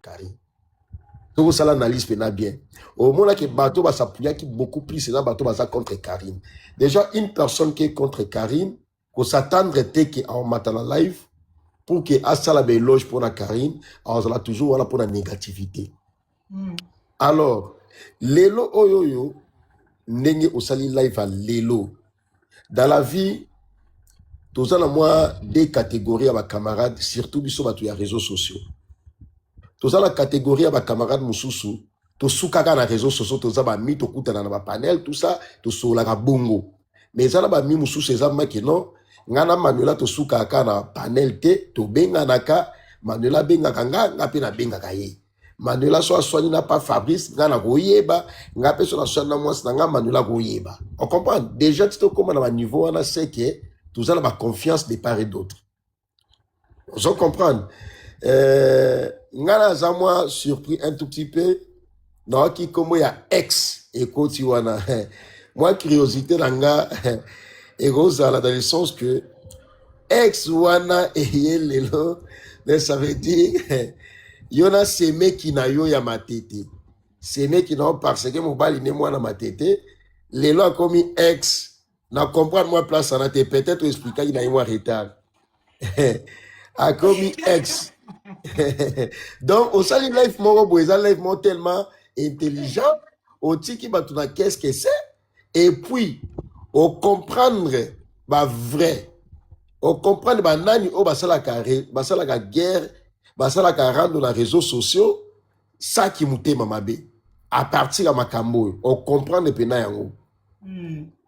Karine. Donc ça l'analyse bien. Au moment que bateau va s'appuyer qui beaucoup plus c'est là bateau va contre Karine. Déjà une personne qui est contre Karine, qu'on s'attendre en matin live pour que ça la éloge pour la Karine, alors ça toujours voilà pour la négativité. Alors lelo oyoyo nenge osali live à lelo. Dans la vie, tous en moi des catégories à ma camarade, surtout biso batu ya réseaux sociaux. Tous en la catégorie à ma camarade mususu, to soukaka na réseaux sociaux, tous en ba mi to kuta na ba panel, tout ça, to soulaka bongo. Mais ça na ba mi mususu eza maki non, ngana Manuela to soukaka na panel te, to benga naka, Manuela benga kanga, ngapi na benga kaye. Manuela so soigné n'a pas Fabrice, ngana goyeba, ngapi so na soigné na moi nga Manuela goyeba. On comprend déjà tu te comment à niveau on a c'est que tout ça la confiance des part et d'autre. Vous comprendre. Ngana za moi surpris un tout petit peu. Non qui comme il y a ex et côté wana. Moi curiosité nanga et dans le sens que ex wana et lelo, ça veut dire yona semé qui na yo ya matete. Semé qui non parce que mon bali ne moi na matete. Lelo a commis ex na comprendre moi place en te peut-être expliquer il a eu un retard. A commis ex. Donc au sali life moro boeza life mo tellement intelligent au tiki batuna qu'est-ce que c'est et puis au comprendre ba vrai au comprendre ba nani o basala ka guerre basala ka rendre dans les réseaux sociaux ça qui mutema mabe à partir de makambo au comprendre pena yango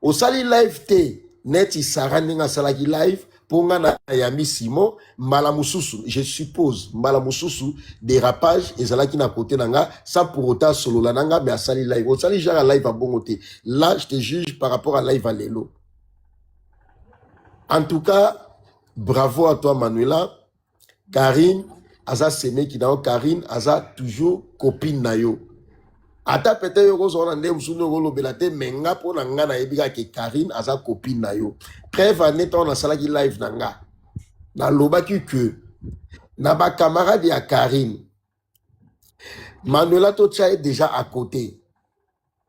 au sali live te net isara ninga sala ki live ponga na yami Simon malamususu je suppose malamususu dérapage ezala ki na côté nanga ça pour autant solo la nanga mais sali live au sali genre live à bongoté là je te juge par rapport à live à lelo. En tout cas bravo à toi Manuela. Karine aza semé qui dans Karine aza toujours copine na yo. Ata peut-être yo zo na ndem sunu ngolo belate menga po na nga na ebika ke Karine aza copine na yo. Preuve anet on a sala ki live na nga. Na loba ki que na ba camarade ya Karine. Manuela to tcha est déjà à côté.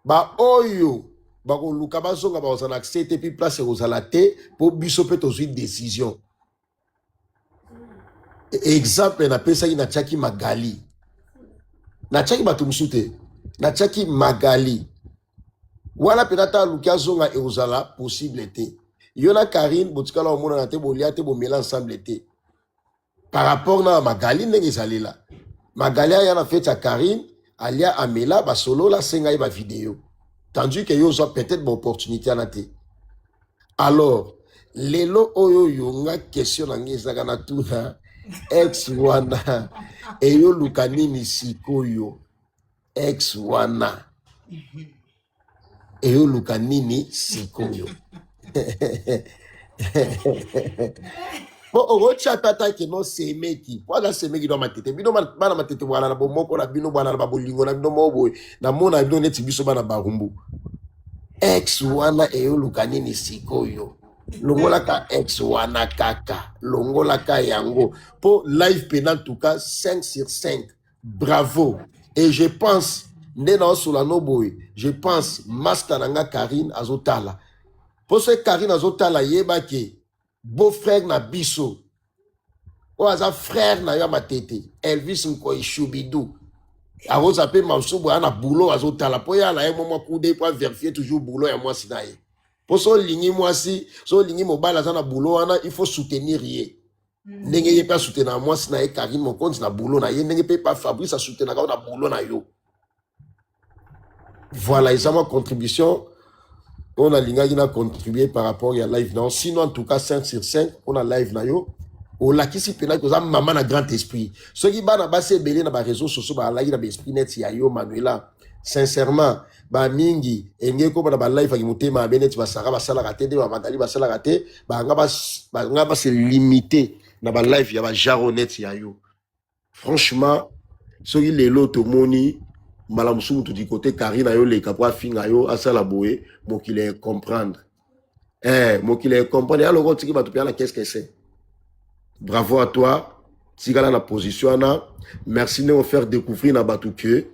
Ba oyo ba ko luka ba zonga ba ozana accepter puis place ozala te pour biso pe to une décision. Exemple na pesa ina tchaki Magali. Na tchaki batumsute. Na tchaki Magali. Wala penata lukia zonga e ozala possible te. Yona Karine botikala omona na te bolia te bo mela ensemble te. Par rapport na Magali ndenge zalela. Magali ya na fait à Karine alia amela ba solo la senga ba vidéo. Tandis que yo zo peut-être bon opportunité na te. Alors lelo oyo yonga question na ngeza na tuna ex wana eyo lukanini sikoyo ex wana eyo lukanini sikoyo. Bon, on chatata qui non c'est meki. Voilà c'est meki dans ma tête. Bino bana ma tête voilà na bomoko na bino bana na bolingo na bino mobo na mona bino neti biso bana barumbu. Ex wana eyo lukanini sikoyo. Longola ka ex wana kaka. Longola ka yango. Pour live pénal en tout cas 5 sur 5. Bravo. Et je pense Nena Solano boy. Je pense Master Nanga Karine Azotala. Pour ce Karine Azotala yeba ke beau-frère na biso. O aza frère na yo matete. Elvis Nkoy Choubidou. Aro zape mamsubo ana boulot azotala. Po ya la moment coude pour vérifier toujours boulot ya moi sinaye. Pour so lingi moi si, so lingi mobile za na boulot ana il faut soutenir ye. Ndenge ye pas soutenir moi sinaye Karine mon compte na boulot na ye ndenge pe pas Fabrice a soutenir na boulot na yo. Voilà, ils ont ma contribution. On a l'ingénieur qui a contribué par rapport à live non. Sinon, en tout cas, 5 sur 5, on a live na yo. On l'a qui s'y pénal que ça maman a grand esprit. Ceux qui ban basé belé na ba réseaux sociaux ba live na esprit net ya yo Manuela. Sincèrement, ba mingi enge ko ba live ki mutema benet ba sara ba sala raté de ba Magali ba sala raté ba nga ba se limiter na ba live ya ba jaronet ya yo. Franchement, ceux qui les loto moni Malamusu tout du côté Karine yo les capra finga yo asala boé mo qu'il est comprendre mo qu'il est comprendre alors tu qui va te faire qu'est-ce que c'est. Bravo à toi Tigala na position na. Merci de me faire découvrir na batu que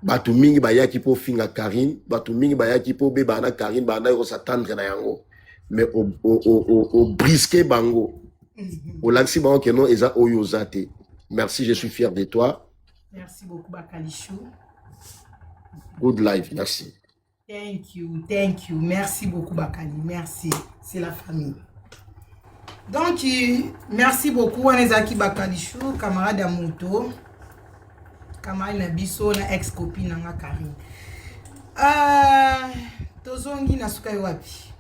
batu mingi bayaki po finga Karine, batu mingi bayaki po be bana Karine bana yo s'attendre na yango. Mais au brisqué bango. Au laxi bango que non eza oyozate. Merci, je suis fier de toi. Merci beaucoup Bakalichou. Good life, merci. Thank you. Merci beaucoup Bakali, merci. C'est la famille. Donc, merci beaucoup Anezaki Bakalichou, camarade à moto, camarade Nabiso, na ex-copine na Karine. Tozongi na suka wapi.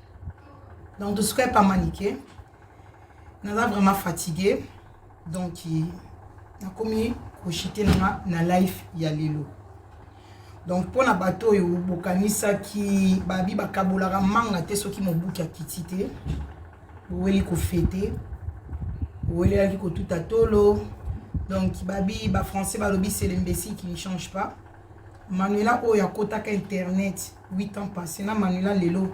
Donc, Tosuka pas maniqué. Nous sommes vraiment fatigué. Donc, na komi kochite na life ya lelo. Donc, pour na bateau yo bokanisa ki babi bakabolaka manga te soki mobuki akitite. Oueli ko fêter. Oueli aki ko tout atolo. Donc, babi ba français ba lobi c'est l'imbécile qui ne change pas. Manuela o ya kotaka internet 8 ans passé na Manuela lelo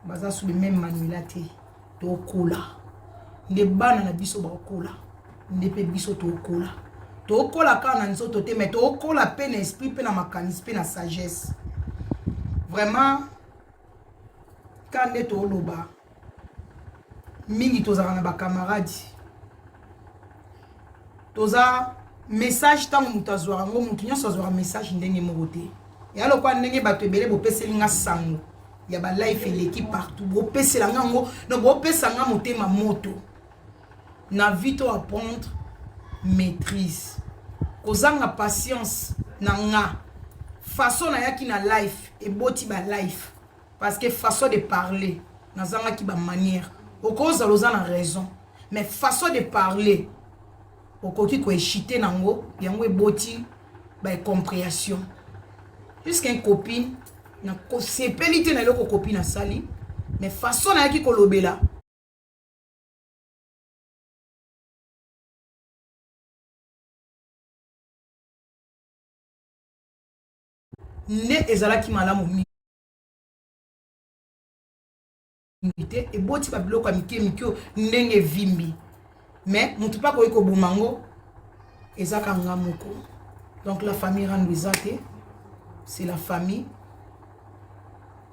baza sous le même Manuela te to kola. Nde bana na biso ba kola. Nde pe biso to kola. To kola kana nzoto te mais to kola pe na esprit pe na makanisi pe na sagesse. Vraiment quand nde to loba mingi tozala na ba camarades. Toza message tant mutu azwara ngo mutu nyonso azwara message ndenge moko te. Ya lokwa ndenge bato ebele bopeseli nga sango. Ya ba life eleki partout. Bopesela nga ngo no bopesa nga motema moto. Na vie to apprendre maîtrise. Kozanga patience na nga. Façon na yaki na life et boti ba life parce que façon de parler na zanga ki ba manière. Okoza lozana raison mais façon de parler okoki ko échiter nango yango eboti ba compréhension. Jusqu'un copine na ko sepelité na loko copine na sali mais façon na yaki kolobela ne ezalaki malamu mité et boti ba biloko amike mikio ndenge vimbi mais mutu pa ko bomango ezaka ngamoko. Donc la famille randouizate c'est la famille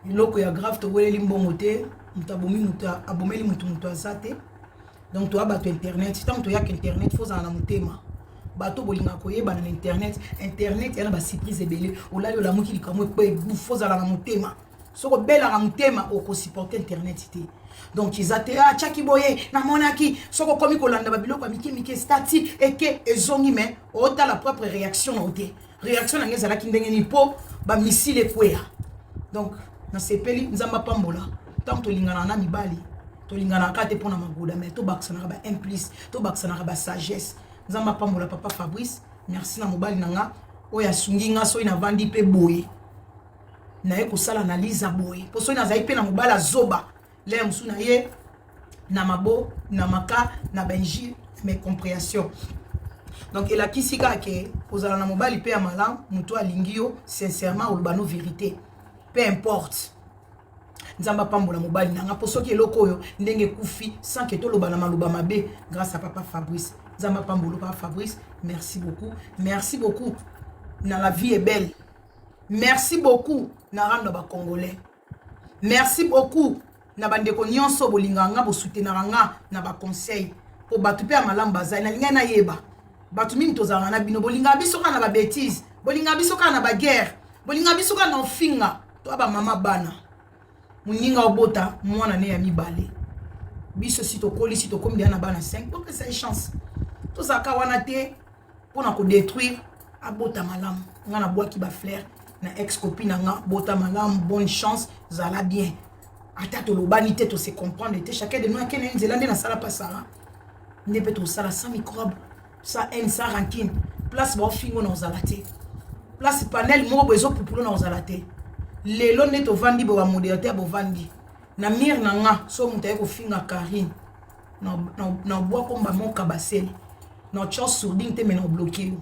loko ya grave to wele limbongo te mutabomi muta abomeli mutu azate. Donc to abato internet tant to yak internet faut en mutema bato bolinga koyeba na internet yana ba surprise ebele olali la muki likamo pe faut za na mutema soko bela na mutema oko supporter internet te. Donc izate chaki boye na monaki soko komi kolanda ba biloko mike stati eke ezongi mais ota la propre réaction na ote réaction na ngeza la kindenge ni po ba missile kwea. Donc na sepeli nzamba pambola tant to lingana na mibali to lingana ka te pona maguda mais to baksana ba implice to baksana ba sagesse. Nzamba pambola papa Fabrice merci na mobali nanga oya sungi nga so ina vandi pe boye na ye kosala analyse boye po so ina zai pe na mobala zoba le musu na ye na mabo na maka na benji mes compréhension. Donc il a kisika ke kozala na mobali pe ya malam mutu alingi yo sincèrement olbano vérité peu importe. Nzamba pambola mobali nanga po soki eloko yo ndenge kufi sans que to lobana maluba mabe grâce à papa Fabrice. Nzamba pambola papa Fabrice, merci beaucoup. Na la vie est belle. Merci beaucoup na rando ba congolais. Merci beaucoup na bandeko nyonso bolinganga bo soutenir nga na ba conseil po batu pe malamu bazali na linga na yeba. Batu mingi tozanga na bino bolinga biso kana ba bêtise, bolinga biso kana ba guerre, bolinga biso kana ofinga to ba mama bana. Muninga obota mwana ne ya mibale. Biso si to koli si to komi na bana 5 pour que ça ait chance. Tout ça ka wana te pour na ko détruire abota malamu. Nga na bois ki ba flair na ex copine nga bota malamu bonne chance zala bien. Ata to lobani te to se comprendre te chacun de nous akene nzelande na sala pasara. Ndebe to sala sans microbe, ça haine, ça rancune. Place ba fingo na zalate. Place panel mo bezo pupulo na zalate. Lelo neto vandi bo modérateur bo vandi na mir na nga so mutaye ko finga Karine na bois komba moka baseli na chance sourdine te mena bloquer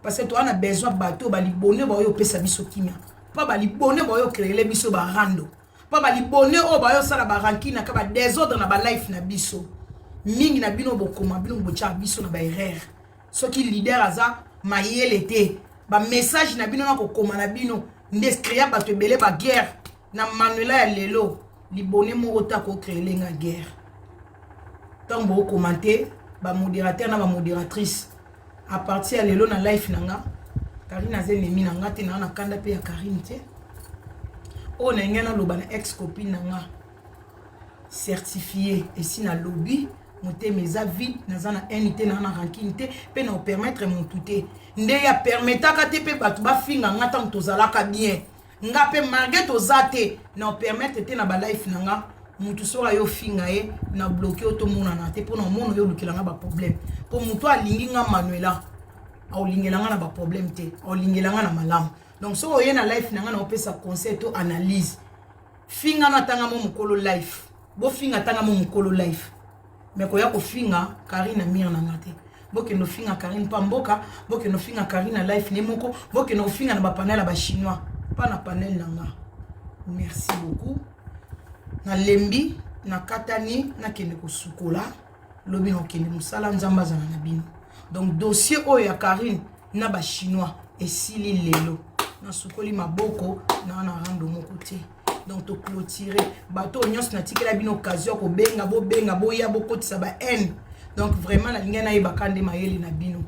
parce que toi on a besoin bateau ba libonné ba yo pesa biso kimia pas ba libonné ba yo créer biso ba rando pas ba libonné o ba yo sala ba rankina ka ba désordre na ba life na biso mingi na bino bokoma bino bocha biso na ba erreur soki leader aza mayele te ba message na bino na kokoma na bino ndeskria bato ebele ba guerre na manuela ya lelo libone moko ta ko créer lenga guerre tant bo commenter ba modérateur na ba modératrice à partir ya lelo na life nanga Karine azenemi nanga te na kanda pe ya Karine te o na ngena loba na ex copine nanga certifié et si na lobby monter mes avis na unité na ranking te pe na permettre mon touté nde ya permetaka te pe batu ba finga nga tant tozalaka bien nga pe malgré tozate na permettre te na ba life nanga mutu sora yo finga ye na bloquer otomona na te po na mono yo lukela nga ba problème po mutu alingi nga Manuela au lingela nga na ba problème te au lingela nga na malamu donc so oye na life nanga na opesa conseil to analyse finga na tanga mo mukolo life bo finga tanga mo mukolo life mais koya ko finga Karine mire na ngate boke no finga Karine pa mboka boke no finga Karine life ne moko boke no finga na ba panel ba chinois pas na panel nanga. Merci beaucoup na lembi na katani na kende ko sukola lobi no kende musala nzamba za na bino donc dossier oyo ya Karine na ba chinois esili lelo na sukoli maboko na rando moko te donc to clôturer bateau nyos na tikela bino occasion ko benga bo ya bokotisa ba haine donc vraiment na linga na yeba kande mayele na bino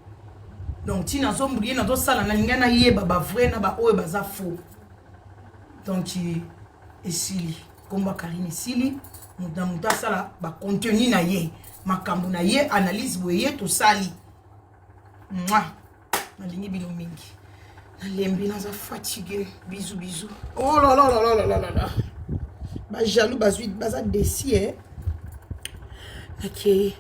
donc tina zo mbouye na zo sala na linga na yeba ba vrai na ba oyo baza faux donc esili komba Karine esili muta sala ba contenu na ye makambo na ye analyse boye to sali moi na lingi bino mingi lembi naza fatigué bisous oh là là ba jaloux baza déci ok